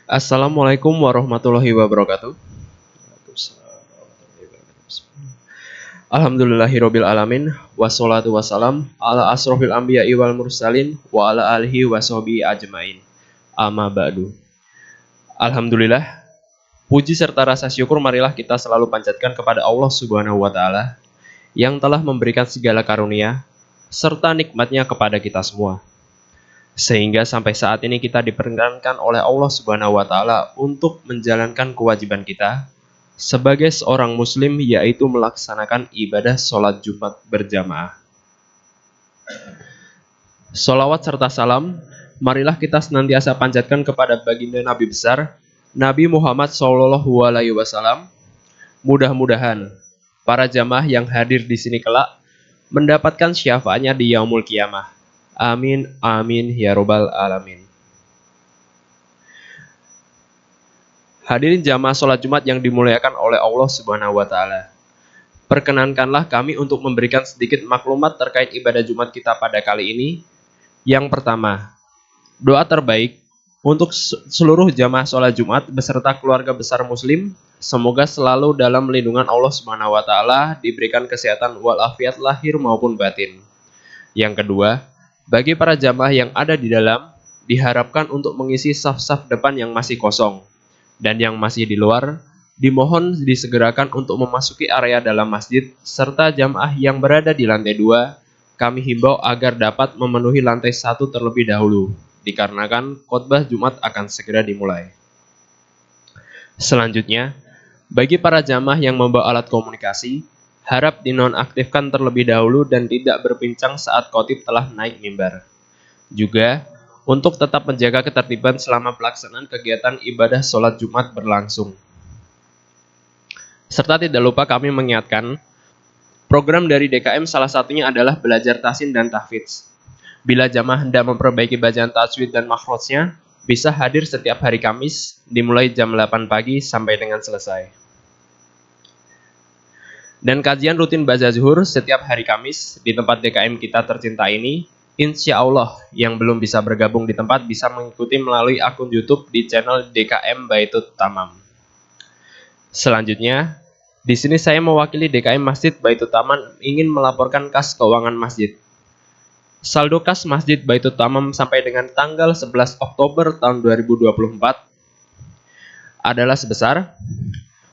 Assalamualaikum warahmatullahi wabarakatuh. Alhamdulillahirabbil alamin wassalatu wassalam ala asrofil anbiya'i wal mursalin wa ala alihi washabihi ajmain. Amma ba'du. Alhamdulillah, puji serta rasa syukur marilah kita selalu panjatkan kepada Allah Subhanahu wa taala yang telah memberikan segala karunia serta nikmatnya kepada kita semua. Sehingga sampai saat ini kita diperkenankan oleh Allah Subhanahu wa taala untuk menjalankan kewajiban kita sebagai seorang muslim, yaitu melaksanakan ibadah sholat Jumat berjamaah. Sholawat serta salam marilah kita senantiasa panjatkan kepada baginda Nabi besar Nabi Muhammad SAW. Mudah-mudahan para jamaah yang hadir di sini kelak mendapatkan syafaatnya di yaumul qiyamah. Amin, amin, ya robbal alamin. Hadirin jamaah sholat Jumat yang dimuliakan oleh Allah Subhanahu wa taala. Perkenankanlah kami untuk memberikan sedikit maklumat terkait ibadah Jumat kita pada kali ini. Yang pertama, doa terbaik untuk seluruh jamaah sholat Jumat beserta keluarga besar muslim, semoga selalu dalam lindungan Allah Subhanahu wa taala, diberikan kesehatan walafiat lahir maupun batin. Yang kedua, bagi para jamaah yang ada di dalam, diharapkan untuk mengisi saf-saf depan yang masih kosong. Dan yang masih di luar, dimohon disegerakan untuk memasuki area dalam masjid, serta jamaah yang berada di lantai 2, kami himbau agar dapat memenuhi lantai 1 terlebih dahulu, dikarenakan khotbah Jumat akan segera dimulai. Selanjutnya, bagi para jamaah yang membawa alat komunikasi, harap dinonaktifkan terlebih dahulu dan tidak berbincang saat khotib telah naik mimbar. Juga, untuk tetap menjaga ketertiban selama pelaksanaan kegiatan ibadah sholat Jumat berlangsung. Serta tidak lupa kami mengingatkan, program dari DKM salah satunya adalah belajar tahsin dan tahfidz. Bila jamaah hendak memperbaiki bacaan tajwid dan makhrajnya, bisa hadir setiap hari Kamis, dimulai jam 8 pagi sampai dengan selesai. Dan kajian rutin baca zuhur setiap hari Kamis di tempat DKM kita tercinta ini, insya Allah yang belum bisa bergabung di tempat bisa mengikuti melalui akun YouTube di channel DKM Baitut Tamam. Selanjutnya, di sini saya mewakili DKM Masjid Baitut Tamam ingin melaporkan kas keuangan masjid. Saldo kas Masjid Baitut Tamam sampai dengan tanggal 11 Oktober tahun 2024 adalah sebesar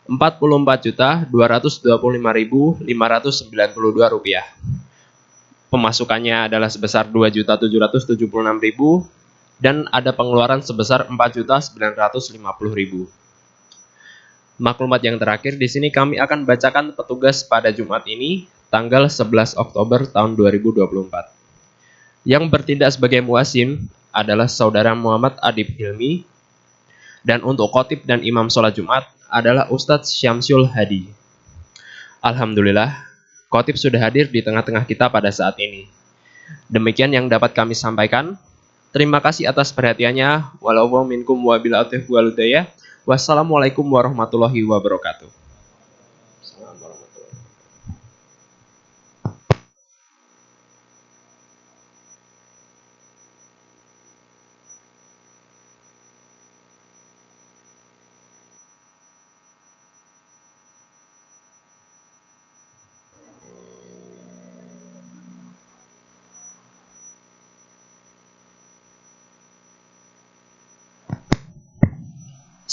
Rp44.225.592. Pemasukannya adalah sebesar Rp2.776.000 dan ada pengeluaran sebesar Rp4.950.000. Maklumat yang terakhir di sini kami akan bacakan petugas pada Jumat ini tanggal 11 Oktober tahun 2024. Yang bertindak sebagai muazzin adalah Saudara Muhammad Adib Hilmi, dan untuk khotib dan imam sholat Jumat adalah Ustadz Syamsul Hadi. Alhamdulillah, khotib sudah hadir di tengah-tengah kita pada saat ini. Demikian yang dapat kami sampaikan. Terima kasih atas perhatiannya. Walau minkum wabil atif waludaya. Wassalamualaikum warahmatullahi wabarakatuh.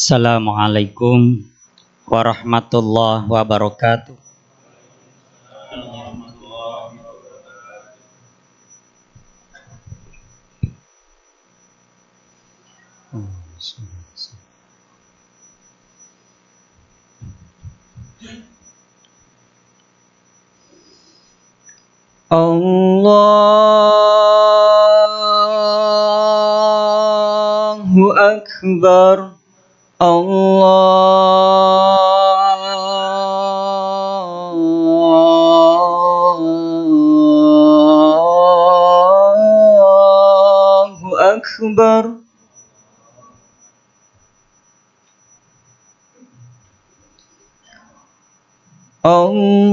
Assalamualaikum warahmatullahi wabarakatuh. Allahu Akbar. Allahu Akbar. Allahu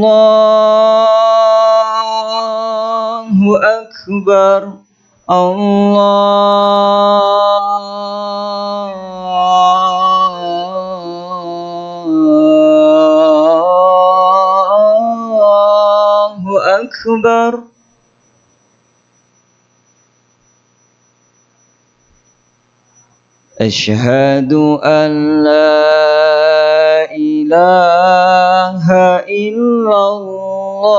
Akbar. Allahu Akbar. Asyhadu an la ilaha illallah.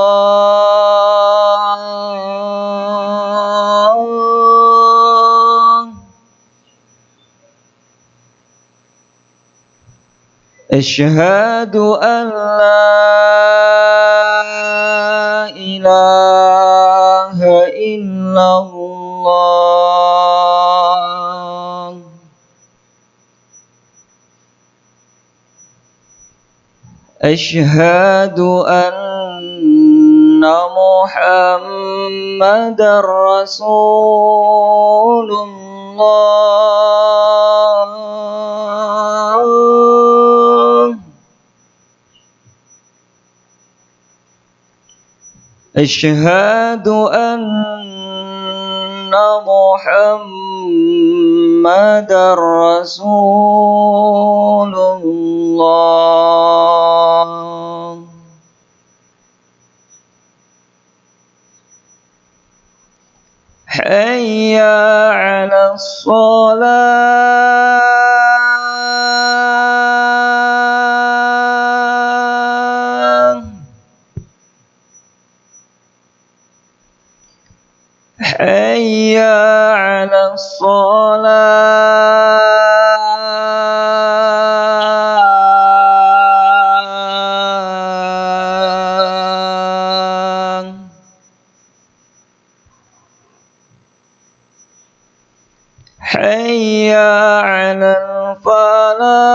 Asyhadu an la ilaha illallah. Asyhadu anna Muhammadar Rasulullah. Asyhadu anna Muhammadar Rasulullah. Hayya 'alas shalah. Hayya 'alas shalah. Hayya 'alal falah.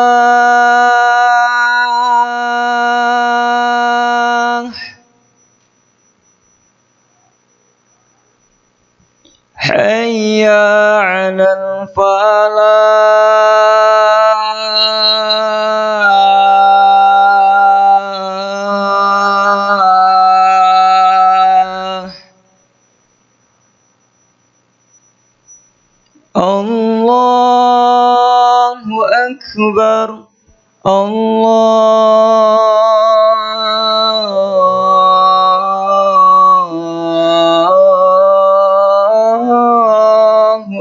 Hayya 'alal falah. Allahu Akbar. Allahu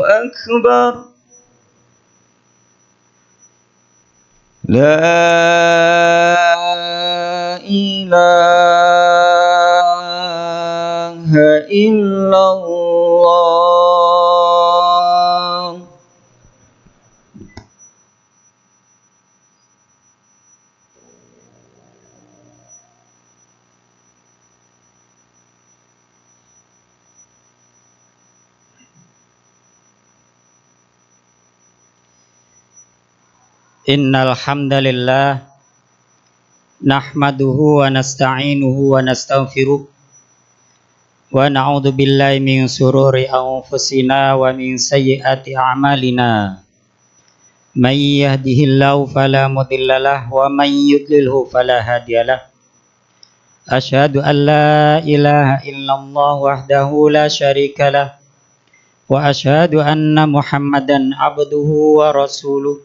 Akbar. La ilaha illallah. Innal hamdalillah nahmaduhu wa nasta'inuhu wa nastaghfiruh wa na'udzu billahi min sururi anfusina wa min sayyiati a'malina. May yahdihillahu fala mudhillalah wa may yudlilhu fala hadiyalah. Asyhadu an la ilaha illallah wahdahu la syarikalah wa asyhadu anna Muhammadan abduhu wa rasuluh.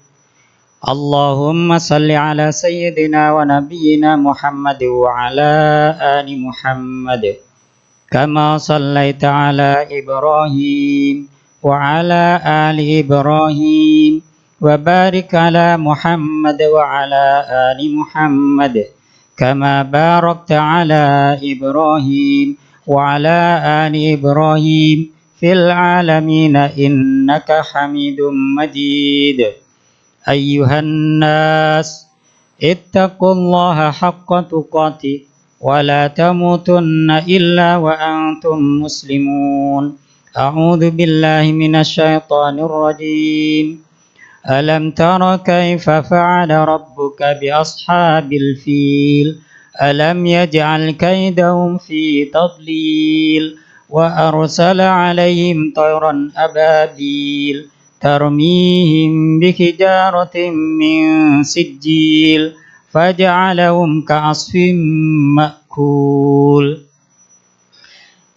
Allahumma salli ala sayyidina wa nabiyyina Muhammad wa ala ali Muhammad kama sallaita ala Ibrahim wa ala ali Ibrahim wa barik ala Muhammad wa ala ali Muhammad kama barakta ala Ibrahim wa ala ali Ibrahim fil alamin innaka Hamidum Majid. Ayyuhan nas ittaqullaha haqqa tuqatih wa la tamutunna illa wa antum muslimun. A'udzu billahi minasy syaithanir rajim. Alam tara kaifa fa'ala rabbuka bi ashabil fil. Alam yaj'al kaidahum fi tadlil wa arsala 'alaihim tayran ababil ترميهم بحجارة من سجيل فجعلهم كعصف مأكول.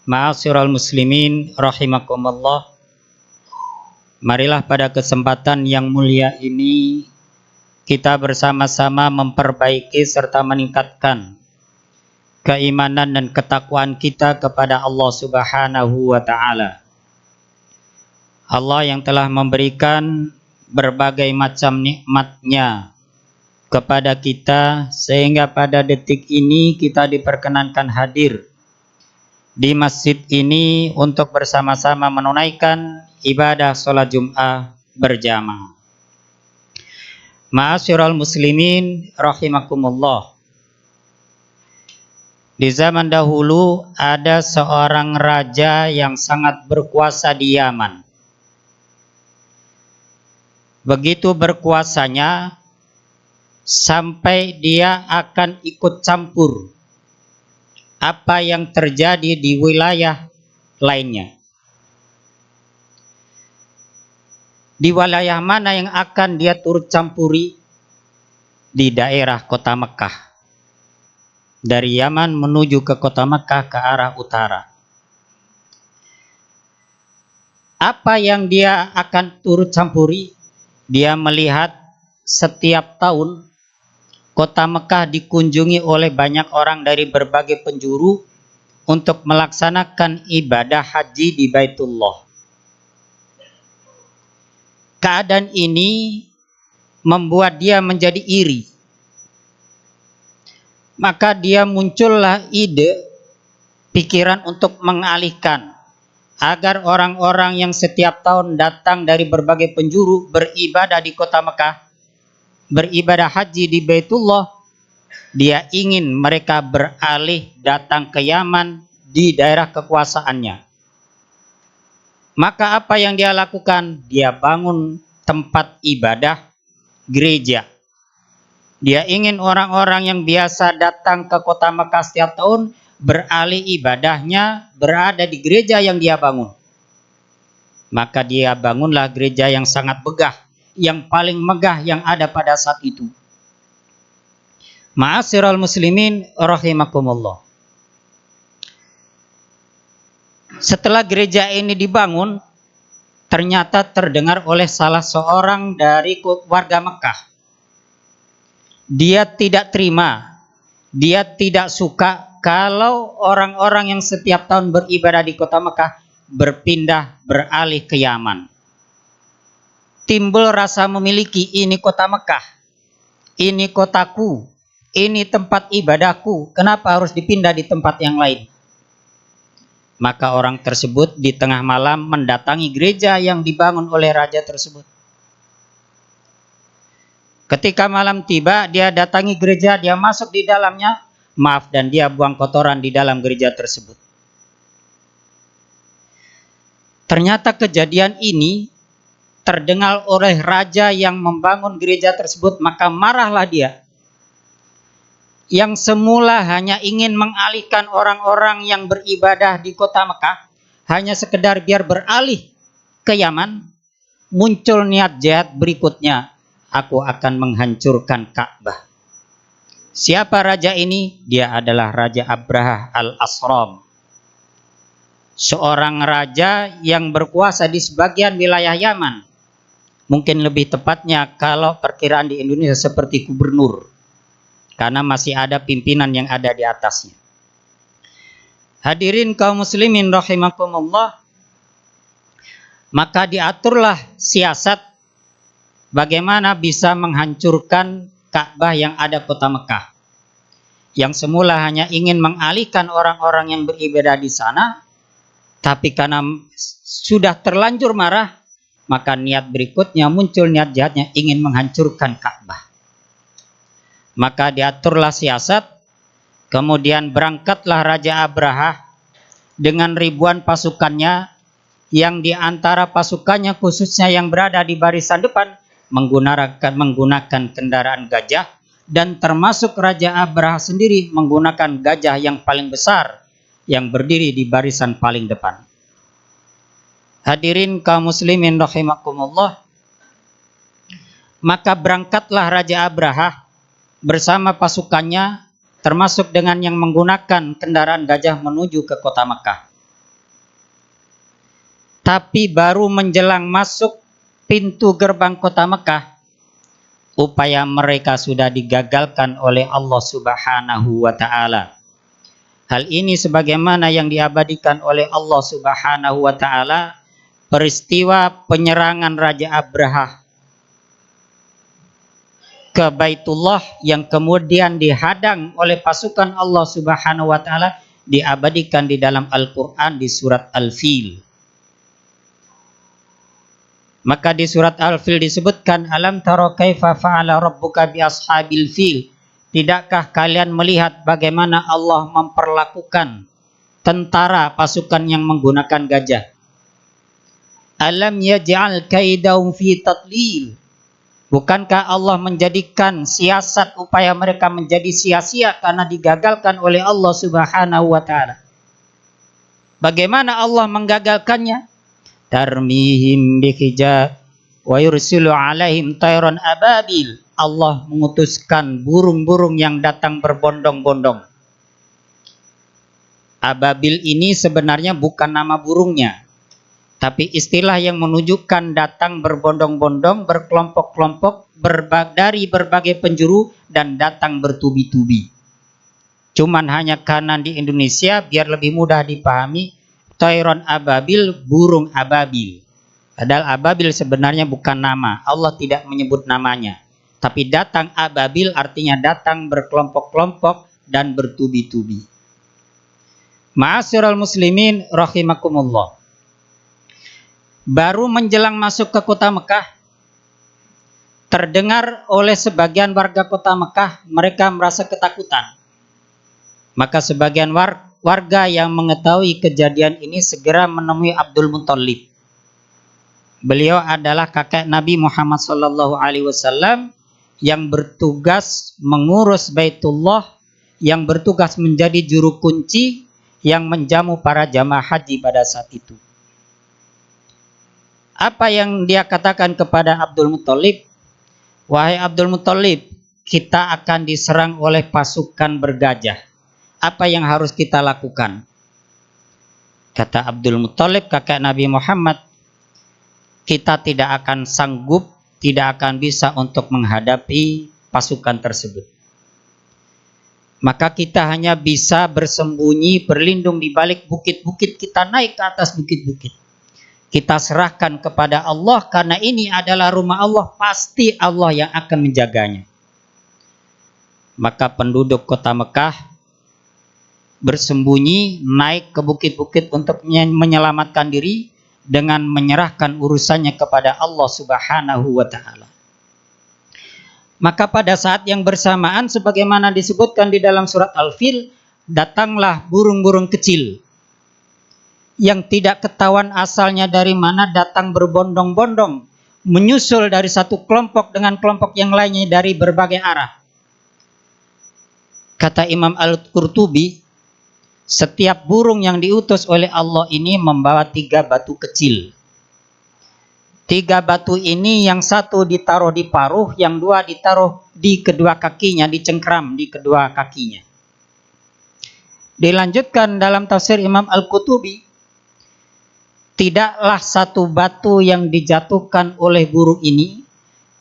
Ma'asyiral muslimin rahimakumullah. Marilah pada kesempatan yang mulia ini kita bersama-sama memperbaiki serta meningkatkan keimanan dan ketakwaan kita kepada Allah Subhanahu wa Ta'ala. Allah yang telah memberikan berbagai macam nikmat-Nya kepada kita sehingga pada detik ini kita diperkenankan hadir di masjid ini untuk bersama-sama menunaikan ibadah sholat Jum'ah berjamaah. Ma'asyiral muslimin rahimakumullah. Di zaman dahulu ada seorang raja yang sangat berkuasa di Yaman. Begitu berkuasanya sampai dia akan ikut campur apa yang terjadi di wilayah lainnya. Di wilayah mana yang akan dia turut campuri? Di daerah kota Mekah. Dari Yaman menuju ke kota Mekah ke arah utara. Apa yang dia akan turut campuri? Dia melihat setiap tahun kota Mekah dikunjungi oleh banyak orang dari berbagai penjuru untuk melaksanakan ibadah haji di Baitullah. Keadaan ini membuat dia menjadi iri. Maka dia muncullah ide, pikiran untuk mengalihkan agar orang-orang yang setiap tahun datang dari berbagai penjuru beribadah di kota Mekah, beribadah haji di Baitullah, dia ingin mereka beralih datang ke Yaman di daerah kekuasaannya. Maka apa yang dia lakukan? Dia bangun tempat ibadah gereja. Dia ingin orang-orang yang biasa datang ke kota Mekah setiap tahun beralih ibadahnya berada di gereja yang dia bangun. Maka dia bangunlah gereja yang sangat megah, yang paling megah yang ada pada saat itu. Ma'asyiral muslimin rahimakumullah. Setelah gereja ini dibangun, ternyata terdengar oleh salah seorang dari warga Mekah. Dia tidak terima, dia tidak suka kalau orang-orang yang setiap tahun beribadah di kota Mekah berpindah beralih ke Yaman. Timbul rasa memiliki, ini kota Mekah, ini kotaku, ini tempat ibadahku, kenapa harus dipindah di tempat yang lain? Maka orang tersebut di tengah malam mendatangi gereja yang dibangun oleh raja tersebut. Ketika malam tiba, dia datangi gereja, dia masuk di dalamnya, dan dia buang kotoran di dalam gereja tersebut. Ternyata kejadian ini terdengar oleh raja yang membangun gereja tersebut, maka marahlah dia. Yang semula hanya ingin mengalihkan orang-orang yang beribadah di kota Mekah, hanya sekedar biar beralih ke Yaman, muncul niat jahat berikutnya, aku akan menghancurkan Ka'bah. Siapa raja ini? Dia adalah Raja Abrahah al-Asram. Seorang raja yang berkuasa di sebagian wilayah Yaman. Mungkin lebih tepatnya kalau perkiraan di Indonesia seperti gubernur. Karena masih ada pimpinan yang ada di atasnya. Hadirin kaum muslimin rahimakumullah. Maka diaturlah siasat bagaimana bisa menghancurkan Ka'bah yang ada kota Mekah. Yang semula hanya ingin mengalihkan orang-orang yang beribadah di sana. Tapi karena sudah terlanjur marah, maka niat berikutnya muncul, niat jahatnya ingin menghancurkan Ka'bah. Maka diaturlah siasat, kemudian berangkatlah Raja Abrahah dengan ribuan pasukannya, yang diantara pasukannya khususnya yang berada di barisan depan menggunakan kendaraan gajah, dan termasuk Raja Abrahah sendiri menggunakan gajah yang paling besar yang berdiri di barisan paling depan. Hadirin kaum muslimin rahimakumullah. Maka berangkatlah Raja Abrahah bersama pasukannya, termasuk dengan yang menggunakan kendaraan gajah menuju ke kota Mekah. Tapi baru menjelang masuk pintu gerbang kota Mekah, upaya mereka sudah digagalkan oleh Allah Subhanahu wa taala. Hal ini sebagaimana yang diabadikan oleh Allah Subhanahu wa taala peristiwa penyerangan Raja Abraha ke Baitullah yang kemudian dihadang oleh pasukan Allah Subhanahu wa taala, diabadikan di dalam Al-Qur'an di surat Al-Fil. Maka di surat Al-Fil disebutkan, alam tara kaifa fa'ala rabbuka bi ashabil fil. Tidakkah kalian melihat bagaimana Allah memperlakukan tentara pasukan yang menggunakan gajah? Alam yaj'al kaidahum fi tadlil. Bukankah Allah menjadikan siasat upaya mereka menjadi sia-sia karena digagalkan oleh Allah Subhanahu wa taala? Bagaimana Allah menggagalkannya? Tarmihim bihija wa yursilu alaihim tayran ababil. Allah mengutuskan burung-burung yang datang berbondong-bondong. Ababil ini sebenarnya bukan nama burungnya, tapi istilah yang menunjukkan datang berbondong-bondong, berkelompok-kelompok, dari berbagai penjuru, dan datang bertubi-tubi. Cuman hanya karena di Indonesia biar lebih mudah dipahami, Tayron ababil, burung ababil. Padahal ababil sebenarnya bukan nama, Allah tidak menyebut namanya. Tapi datang ababil artinya datang berkelompok-kelompok dan bertubi-tubi. Ma'asyiral muslimin rahimakumullah. Baru menjelang masuk ke kota Mekah, terdengar oleh sebagian warga kota Mekah, mereka merasa ketakutan. Maka sebagian warga yang mengetahui kejadian ini segera menemui Abdul Muthalib. Beliau adalah kakek Nabi Muhammad SAW yang bertugas mengurus Baitullah, yang bertugas menjadi juru kunci yang menjamu para jamaah haji pada saat itu. Apa yang dia katakan kepada Abdul Muthalib? Wahai Abdul Muthalib, kita akan diserang oleh pasukan bergajah. Apa yang harus kita lakukan? Kata Abdul Muthalib, kakek Nabi Muhammad, kita tidak akan sanggup, tidak akan bisa untuk menghadapi pasukan tersebut. Maka kita hanya bisa bersembunyi, berlindung di balik bukit-bukit, kita naik ke atas bukit-bukit. Kita serahkan kepada Allah karena ini adalah rumah Allah, pasti Allah yang akan menjaganya. Maka penduduk kota Mekah bersembunyi, naik ke bukit-bukit untuk menyelamatkan diri dengan menyerahkan urusannya kepada Allah Subhanahu wa taala. Maka pada saat yang bersamaan sebagaimana disebutkan di dalam surat Al-Fil, datanglah burung-burung kecil yang tidak ketahuan asalnya dari mana, datang berbondong-bondong, menyusul dari satu kelompok dengan kelompok yang lainnya dari berbagai arah. Kata Imam Al-Qurtubi, setiap burung yang diutus oleh Allah ini membawa 3 batu kecil. 3 batu ini yang satu ditaruh di paruh, yang 2 ditaruh di kedua kakinya, dicengkram di kedua kakinya. Dilanjutkan dalam tafsir Imam Al-Qurtubi, tidaklah satu batu yang dijatuhkan oleh burung ini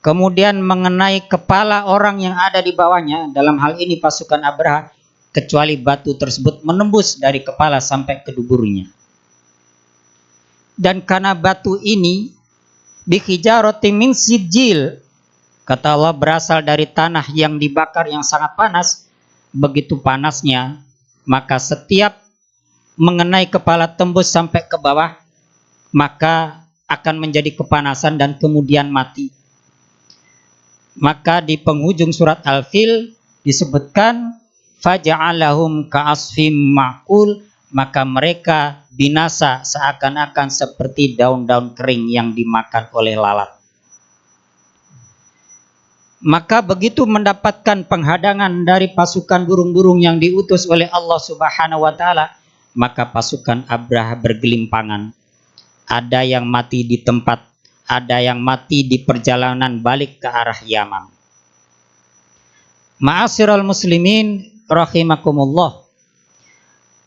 kemudian mengenai kepala orang yang ada di bawahnya, dalam hal ini pasukan Abraha, kecuali batu tersebut menembus dari kepala sampai ke duburnya. Dan karena batu ini bihijaratin min sijil, kata Allah, berasal dari tanah yang dibakar yang sangat panas. Begitu panasnya, maka setiap mengenai kepala tembus sampai ke bawah, maka akan menjadi kepanasan dan kemudian mati. Maka di penghujung surat Al-Fil disebutkan faja'alahum ka'asfim ma'kul, maka mereka binasa seakan-akan seperti daun-daun kering yang dimakan oleh lalat. Maka begitu mendapatkan penghadangan dari pasukan burung-burung yang diutus oleh Allah Subhanahu wa taala, maka pasukan Abraha bergelimpangan. Ada yang mati di tempat, ada yang mati di perjalanan balik ke arah Yaman. Ma'asyiral muslimin rahimakumullah.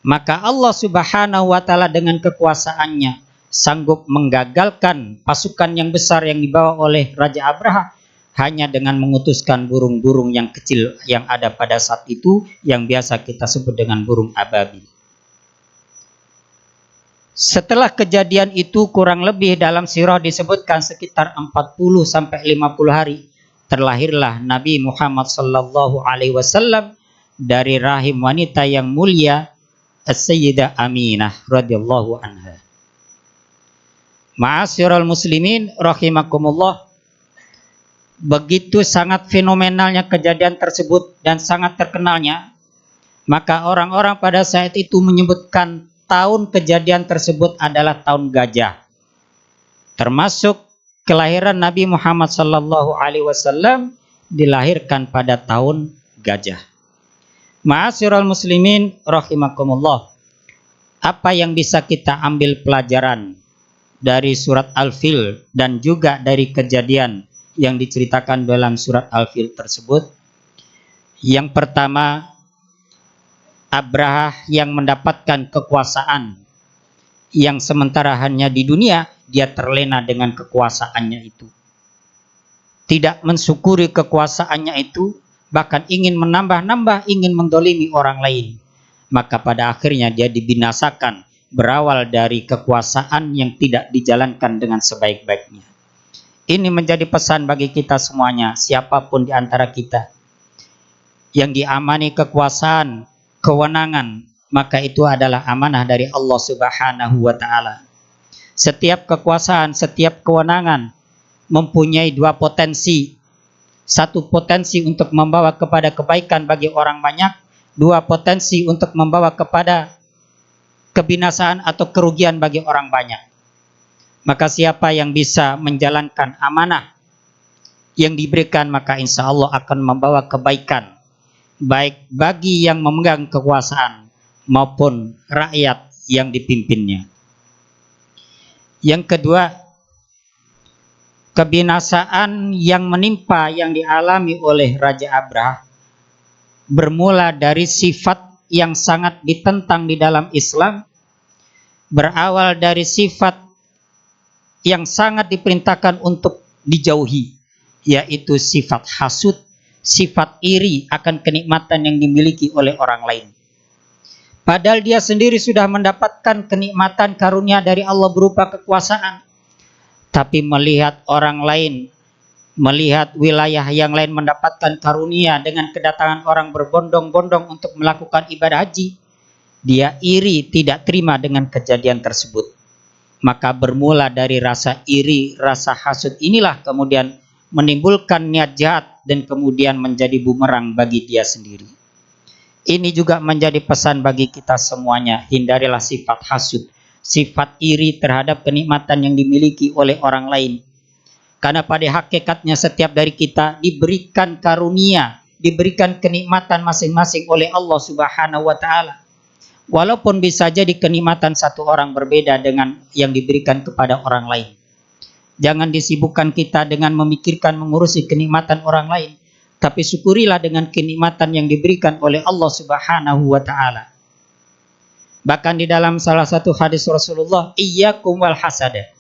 Maka Allah Subhanahu wa taala dengan kekuasaannya sanggup menggagalkan pasukan yang besar yang dibawa oleh Raja Abraha hanya dengan mengutuskan burung-burung yang kecil yang ada pada saat itu yang biasa kita sebut dengan burung ababil. Setelah kejadian itu kurang lebih dalam sirah disebutkan sekitar 40 sampai 50 hari terlahirlah Nabi Muhammad sallallahu alaihi wasallam dari rahim wanita yang mulia As-Sayyidah Aminah radhiyallahu anha. Ma'asyiral muslimin rahimakumullah, begitu sangat fenomenalnya kejadian tersebut dan sangat terkenalnya, maka orang-orang pada saat itu menyebutkan tahun kejadian tersebut adalah tahun gajah. Termasuk kelahiran Nabi Muhammad sallallahu alaihi wasallam dilahirkan pada tahun gajah. Ma'asyiral muslimin rahimakumullah, apa yang bisa kita ambil pelajaran dari surat Al-Fil dan juga dari kejadian yang diceritakan dalam surat Al-Fil tersebut? Yang pertama, Abraha yang mendapatkan kekuasaan yang sementara hanya di dunia, dia terlena dengan kekuasaannya itu. Tidak mensyukuri kekuasaannya itu, bahkan ingin menambah-nambah, ingin mendolimi orang lain. Maka pada akhirnya dia dibinasakan, berawal dari kekuasaan yang tidak dijalankan dengan sebaik-baiknya. Ini menjadi pesan bagi kita semuanya, siapapun di antara kita yang diamani kekuasaan, kewenangan, maka itu adalah amanah dari Allah Subhanahu wa ta'ala. Setiap kekuasaan, setiap kewenangan mempunyai dua potensi. Satu potensi untuk membawa kepada kebaikan bagi orang banyak, dua potensi untuk membawa kepada kebinasaan atau kerugian bagi orang banyak. Maka siapa yang bisa menjalankan amanah yang diberikan, maka insya Allah akan membawa kebaikan, baik bagi yang memegang kekuasaan maupun rakyat yang dipimpinnya. Yang kedua, kebinasaan yang menimpa yang dialami oleh Raja Abraha bermula dari sifat yang sangat ditentang di dalam Islam, berawal dari sifat yang sangat diperintahkan untuk dijauhi, yaitu sifat hasud, sifat iri akan kenikmatan yang dimiliki oleh orang lain. Padahal dia sendiri sudah mendapatkan kenikmatan karunia dari Allah berupa kekuasaan, tapi melihat orang lain, melihat wilayah yang lain mendapatkan karunia dengan kedatangan orang berbondong-bondong untuk melakukan ibadah haji, dia iri, tidak terima dengan kejadian tersebut. Maka bermula dari rasa iri, rasa hasud inilah kemudian menimbulkan niat jahat dan kemudian menjadi bumerang bagi dia sendiri. Ini juga menjadi pesan bagi kita semuanya, hindarilah sifat hasud, sifat iri terhadap kenikmatan yang dimiliki oleh orang lain. Karena pada hakikatnya setiap dari kita diberikan karunia, diberikan kenikmatan masing-masing oleh Allah Subhanahu wa ta'ala. Walaupun bisa jadi kenikmatan satu orang berbeda dengan yang diberikan kepada orang lain. Jangan disibukkan kita dengan memikirkan mengurusi kenikmatan orang lain, tapi syukurilah dengan kenikmatan yang diberikan oleh Allah Subhanahu wa ta'ala. Bahkan di dalam salah satu hadis Rasulullah, iyyakum wal hasada,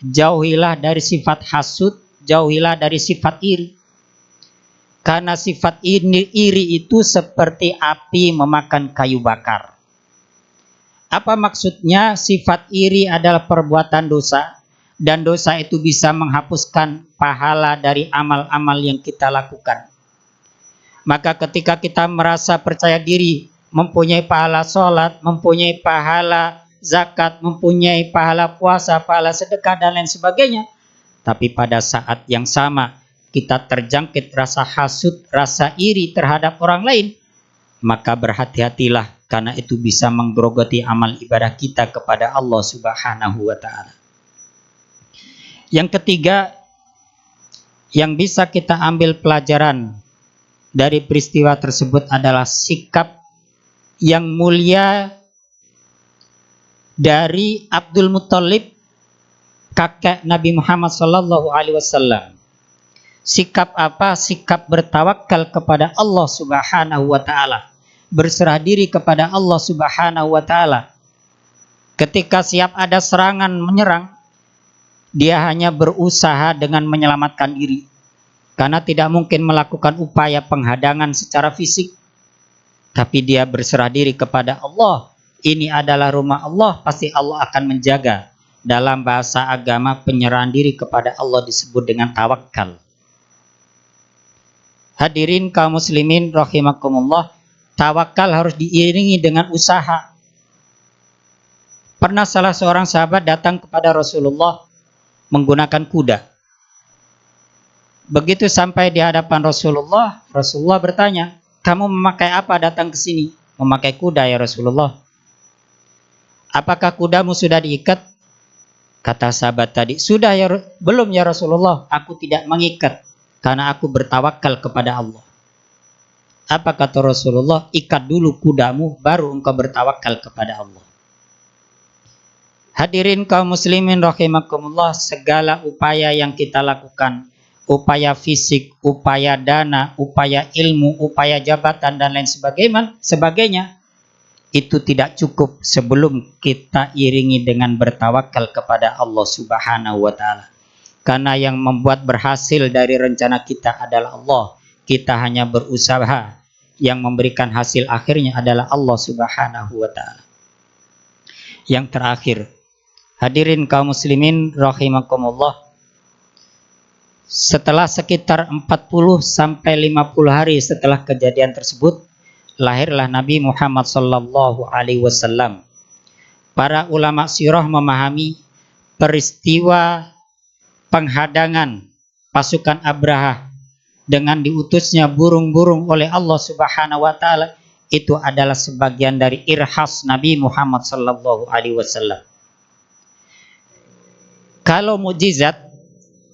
jauhilah dari sifat hasud, jauhilah dari sifat iri. Karena sifat iri itu seperti api memakan kayu bakar. Apa maksudnya? Sifat iri adalah perbuatan dosa, dan dosa itu bisa menghapuskan pahala dari amal-amal yang kita lakukan. Maka ketika kita merasa percaya diri, mempunyai pahala sholat, mempunyai pahala zakat, mempunyai pahala puasa, pahala sedekah dan lain sebagainya, tapi pada saat yang sama kita terjangkit rasa hasud, rasa iri terhadap orang lain, maka berhati-hatilah, karena itu bisa menggerogoti amal ibadah kita kepada Allah Subhanahu wa ta'ala. Yang ketiga yang bisa kita ambil pelajaran dari peristiwa tersebut adalah sikap yang mulia dari Abdul Muthalib, kakek Nabi Muhammad sallallahu alaihi wasallam. Sikap apa? Sikap bertawakal kepada Allah Subhanahu wa ta'ala, berserah diri kepada Allah Subhanahu wa ta'ala. Ketika siap ada serangan menyerang, dia hanya berusaha dengan menyelamatkan diri, karena tidak mungkin melakukan upaya penghadangan secara fisik. Tapi dia berserah diri kepada Allah. Ini adalah rumah Allah, pasti Allah akan menjaga. Dalam bahasa agama, penyerahan diri kepada Allah disebut dengan tawakal. Hadirin kaum muslimin rahimakumullah, tawakal harus diiringi dengan usaha. Pernah salah seorang sahabat datang kepada Rasulullah menggunakan kuda. Begitu sampai di hadapan Rasulullah, Rasulullah bertanya, "Kamu memakai apa datang ke sini?" "Memakai kuda ya Rasulullah." "Apakah kudamu sudah diikat?" Kata sahabat tadi, "Sudah ya, belum ya Rasulullah, aku tidak mengikat karena aku bertawakal kepada Allah." Apa kata Rasulullah? "Ikat dulu kudamu, baru engkau bertawakal kepada Allah." Hadirin kaum muslimin rahimakumullah, segala upaya yang kita lakukan, upaya fisik, upaya dana, upaya ilmu, upaya jabatan dan lain sebagainya, itu tidak cukup sebelum kita iringi dengan bertawakal kepada Allah Subhanahu wa taala. Karena yang membuat berhasil dari rencana kita adalah Allah. Kita hanya berusaha, yang memberikan hasil akhirnya adalah Allah Subhanahu wa taala. Yang terakhir, hadirin kaum muslimin rahimakumullah, setelah sekitar 40 sampai 50 hari setelah kejadian tersebut, lahirlah Nabi Muhammad sallallahu alaihi wasallam. Para ulama sirah memahami peristiwa penghadangan pasukan Abraha dengan diutusnya burung-burung oleh Allah Subhanahu wa taala itu adalah sebagian dari irhas Nabi Muhammad sallallahu alaihi wasallam. Kalau mukjizat,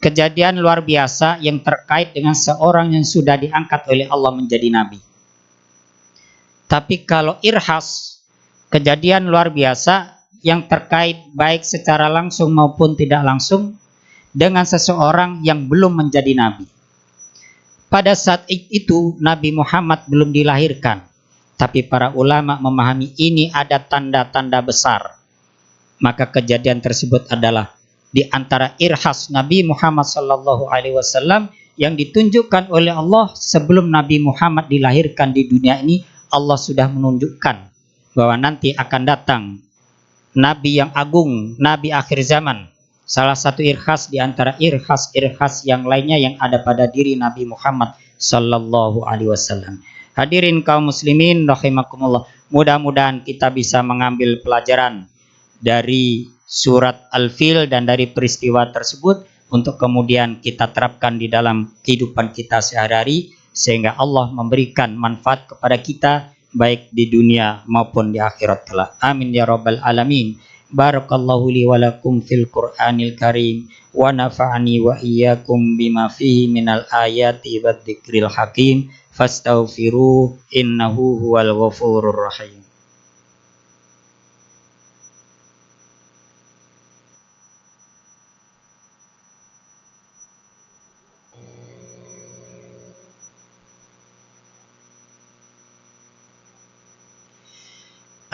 kejadian luar biasa yang terkait dengan seorang yang sudah diangkat oleh Allah menjadi nabi. Tapi kalau irhas, kejadian luar biasa yang terkait baik secara langsung maupun tidak langsung dengan seseorang yang belum menjadi nabi. Pada saat itu Nabi Muhammad belum dilahirkan, tapi para ulama memahami ini ada tanda-tanda besar. Maka kejadian tersebut adalah di antara irhas Nabi Muhammad sallallahu alaihi wasallam yang ditunjukkan oleh Allah sebelum Nabi Muhammad dilahirkan di dunia ini. Allah sudah menunjukkan bahwa nanti akan datang Nabi yang agung, Nabi akhir zaman. Salah satu irhas di antara irhas yang lainnya yang ada pada diri Nabi Muhammad sallallahu alaihi wasallam. Hadirin kaum muslimin rahimakumullah, mudah-mudahan kita bisa mengambil pelajaran dari surat Al-Fil dan dari peristiwa tersebut untuk kemudian kita terapkan di dalam kehidupan kita sehari-hari, sehingga Allah memberikan manfaat kepada kita baik di dunia maupun di akhirat kelak. Amin ya rabbal alamin. Barakallahu li wa lakum fil Qur'anil Karim wa nafa'ani wa iyyakum bima fihi minal ayati wadh-dzikril hakim. Fastaghfiru innahu huwal ghafurur rahim.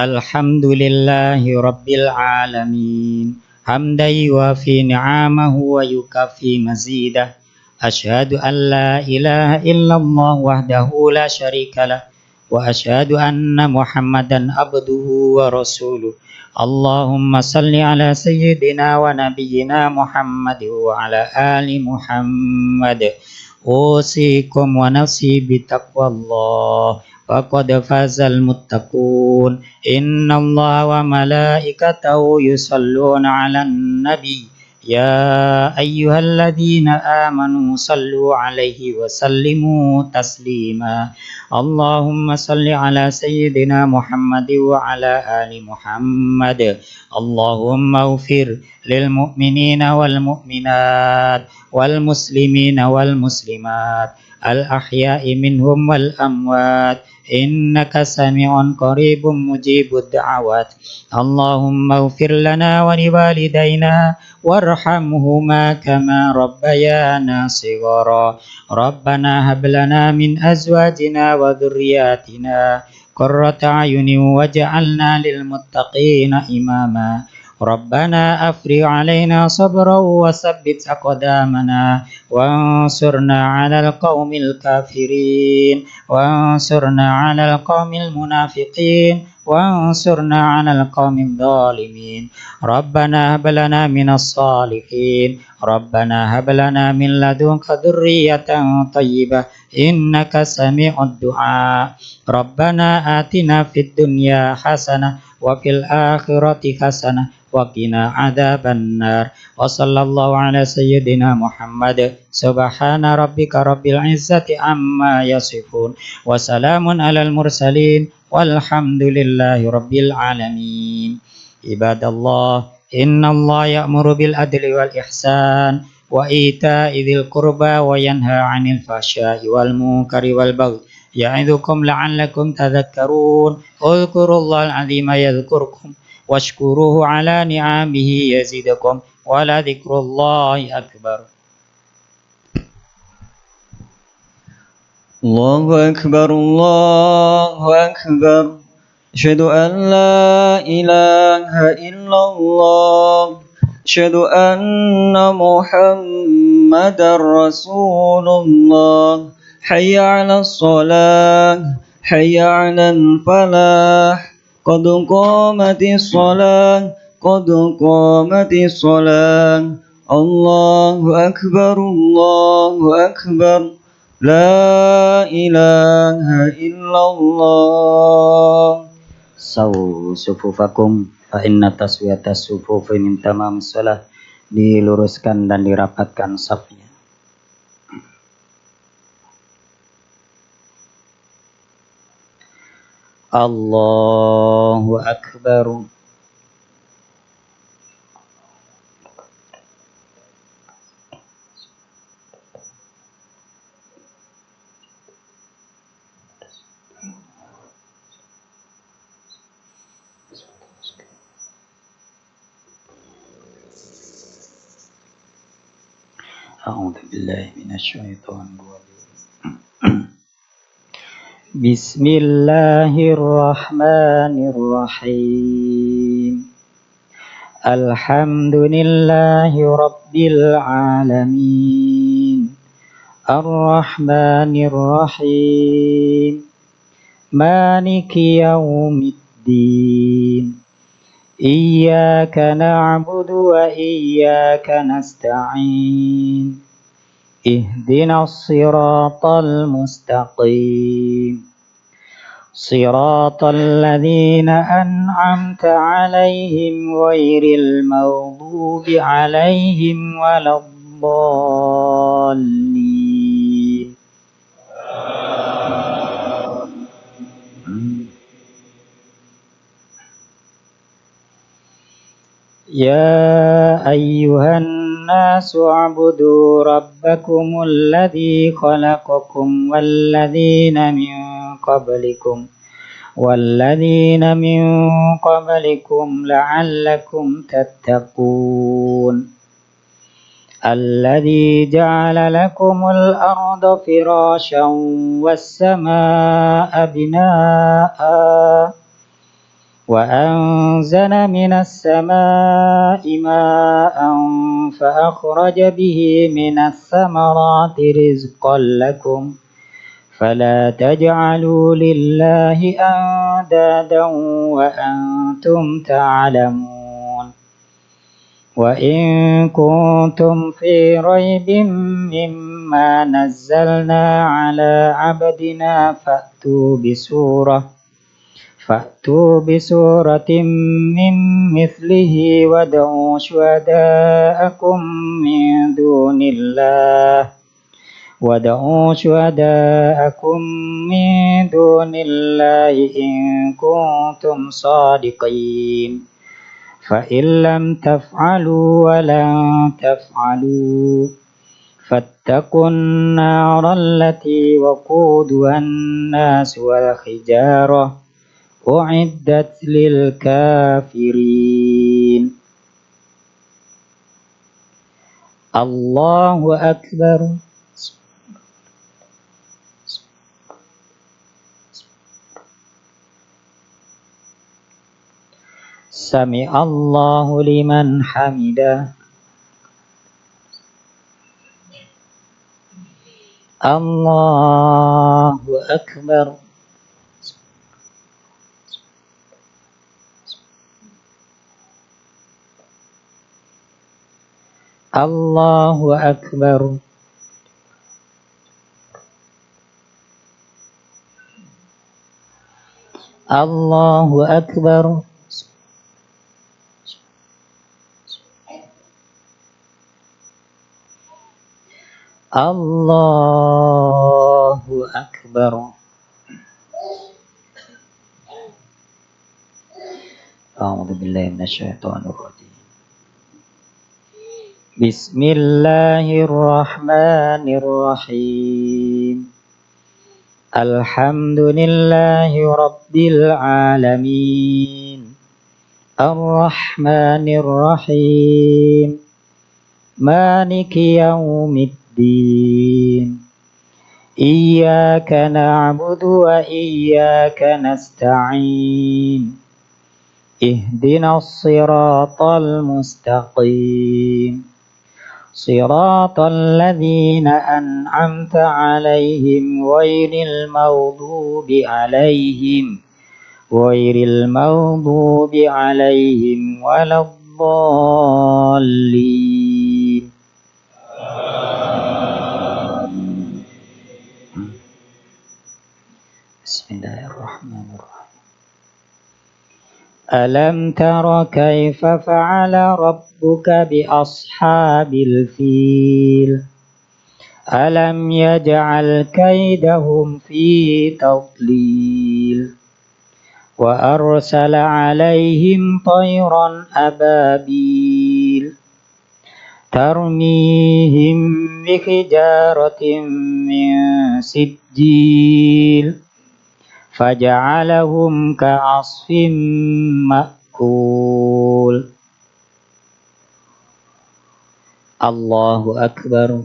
Alhamdulillahi rabbil alamin, hamdan yuwafi ni'amahu wa yukafi mazidah. Asyhadu an la ilaha illallah wahdahu la syarikalah wa asyhadu anna Muhammadan abduhu wa rasuluh. Allahumma salli ala sayyidina wa nabiyyina Muhammad wa ala ali Muhammad. Usikum wa nafsi bitaqwallah. Faqad fazal muttaqun. Innallaha wa malaikatahu yusalluna 'alan nabi. Ya ayyuhalladzina amanu sallu 'alaihi wa sallimu taslima. Allahumma salli 'ala sayyidina Muhammad wa 'ala ali Muhammad. Allahumma ighfir lil mu'minina wal mu'minat wal muslimina wal muslimat al ahya'i minhum wal amwat. Innaka sami'un qaribun mujibud da'awat. Allahumma ighfir lana wa liwalidayna warhamhuma kama rabbayana shighara. Rabbana hab lana min azwajina wa dhurriyyatina قرة أعين واجعلنا للمتقين إماما ربنا أفرغ علينا صبرا وثبت أقدامنا وانصرنا على القوم الكافرين وانصرنا على القوم المنافقين وانصرنا على القوم الظالمين ربنا هب لنا من الصالحين ربنا هب لنا من لدنك ذرية طيبة إنك سميع الدعاء ربنا آتنا في الدنيا حسنة وفي الآخرة حسنة وقنا عذاب النار وصلى الله على سيدنا محمد سبحان ربك رب العزة عما يصفون وسلام على المرسلين والحمد لله رب العالمين عباد الله إن الله يأمر بالعدل والإحسان وإيتاء ذي القربى وينهى عن الفحشاء والمنكر والبغي يعظكم لعلكم تذكرون اذكروا الله العظيم يذكركم واشكروه على نعمه يزدكم ولذكر الله أكبر الله أكبر الله أكبر أشهد أن لا إله إلا الله أشهد أن محمدا رسول الله حي على الصلاة حي على الفلاح قد قامت الصلاة قد قامت الصلاة الله أكبر الله أكبر لا إله إلا الله Sawu sufufakum fa inna taswiyatas sufufi min tamamis shalah. Diluruskan dan dirapatkan safnya. Allahu Akbar. A'udzu billahi minasyaitonir rajim. Bismillahirrahmanirrahim. Alhamdulillahi rabbil alamin. Ar-Rahmanir Rahim. Maliki yaumiddin. Iyyaka na'budu wa iyyaka nasta'in. Ihdinas siratal mustaqim. Siratal ladzina an'amta 'alaihim ghairil maghdubi 'alaihim waladdallin. Ya ayyuhan nasu u'budu rabbakumul ladzi khalaqakum walladzina min qablikum la'allakum tattaqun. Alladzi ja'ala lakumul arda firasyan was samaa'a binaa'a وأنزل من السماء ماء فأخرج به من الثمرات رزقا لكم فلا تجعلوا لله أندادا وأنتم تعلمون وإن كنتم في ريب مما نزلنا على عبدنا فأتوا بسورة من مثله وادعوا شهداءكم من دون الله إن كنتم صادقين فإن لم تفعلوا ولن تفعلوا فاتقوا النار التي وقودها الناس والحجارة أعدت للكافرين. الله أكبر. Sami'allahu liman hamidah. Allahu akbar. Allahu akbar. Allahu akbar. Allahu akbar. A'udzu billahi minasyaitonir rajim. Bismillahirrahmanirrahim. Alhamdulillahi rabbil alamin. Ar-Rahmanir Rahim. Maliki yaumiddin. Iyyaka na'budu wa iyyaka nasta'in. Ihdinas siratal mustaqim. Siratal ladzina an'amta 'alaihim ghairil maghdubi 'alaihim waladdallin. Bismillahirrahmanirrahim. Alam tara kaifa fa'ala rabbuka bi ashabil fil. Alam yaj'al kaidahum fi tadlil. Wa arsala 'alaihim tayran ababil. Tarmihim bi hijaratin min sijil. Faja'alahum ka'asfim ma'kul. Allahu akbar.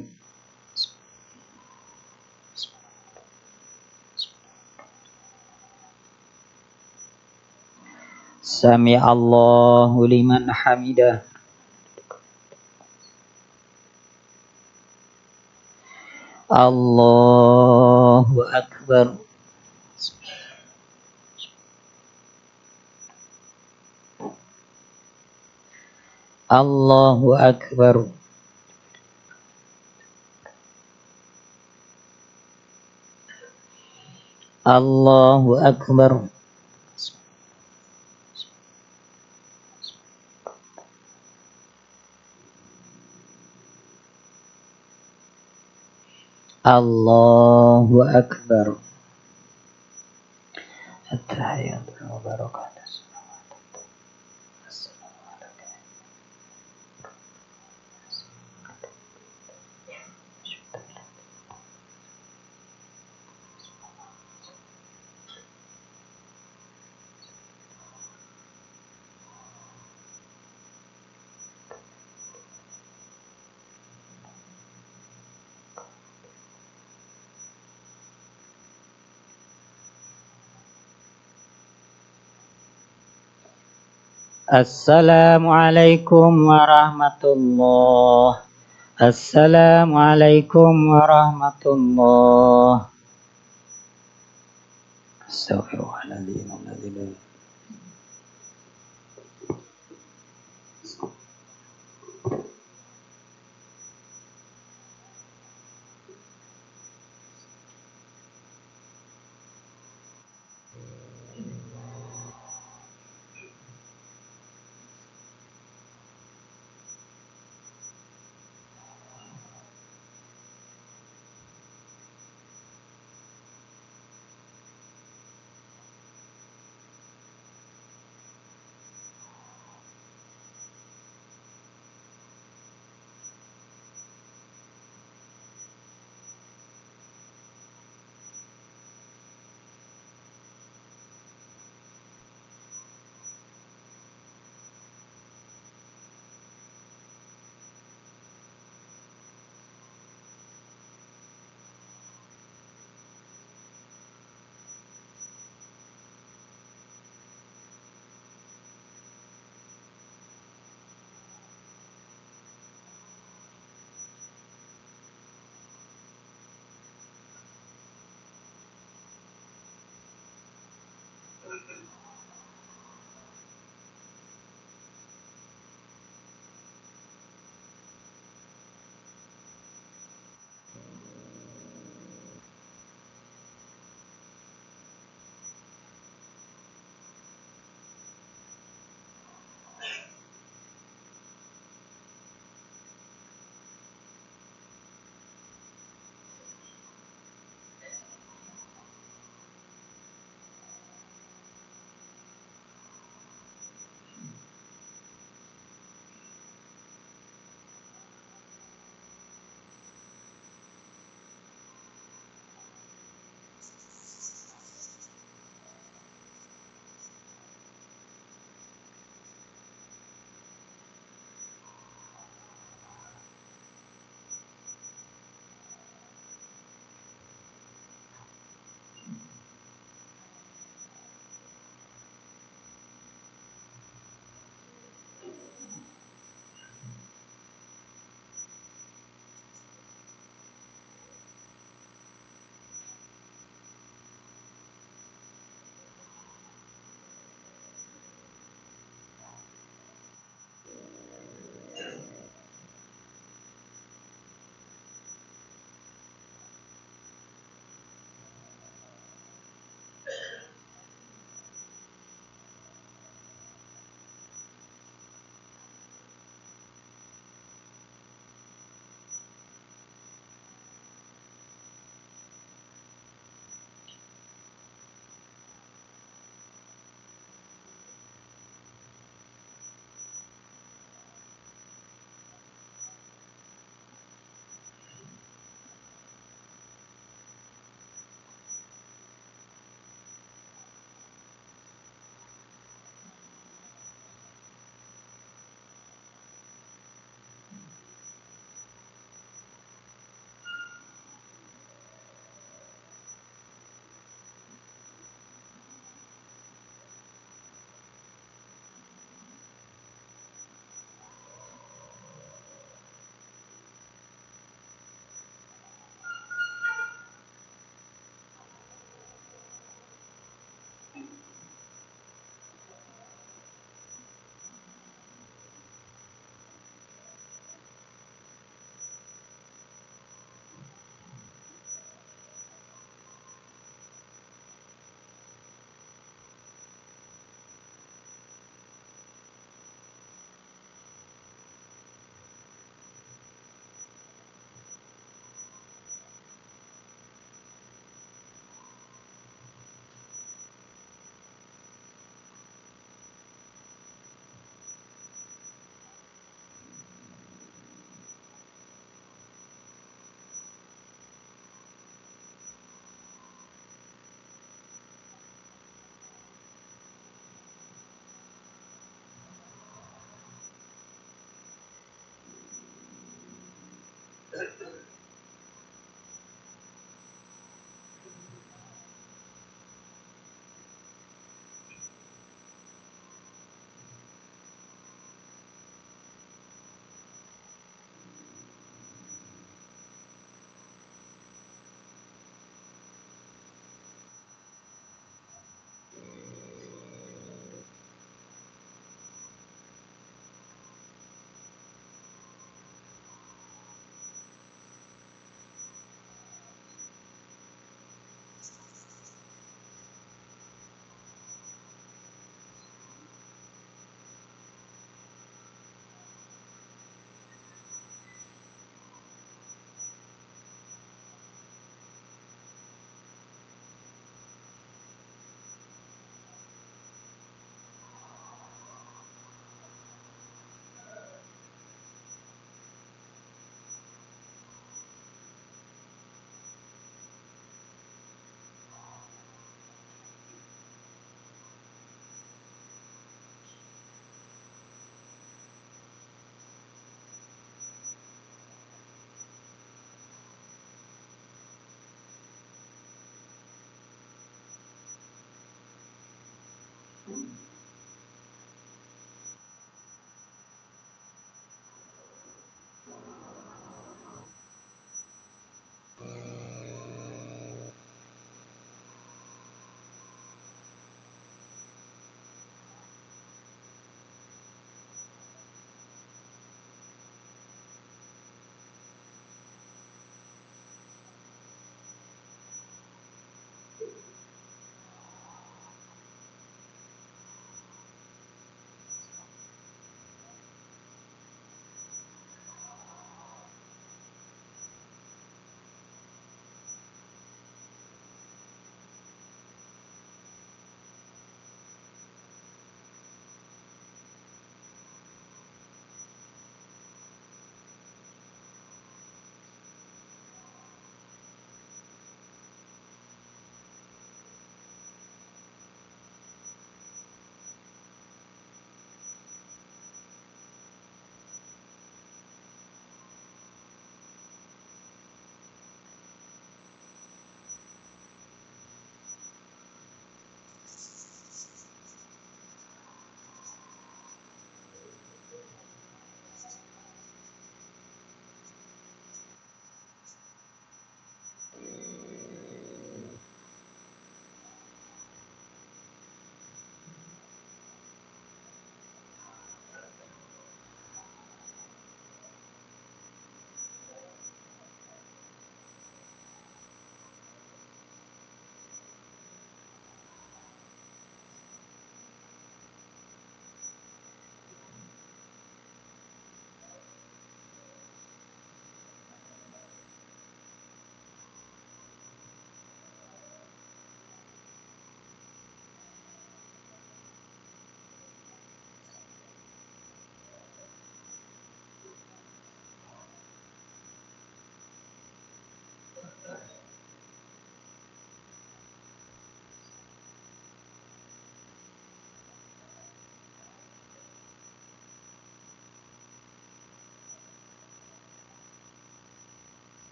Sami'allahu liman hamidah. Allahu akbar. Allahu akbar. Allahu akbar. Allahu akbar. At-tahiyyatu wa barakatuh. Assalamualaikum warahmatullah. Assalamualaikum warahmatullah. Astaghfirullahaladzim.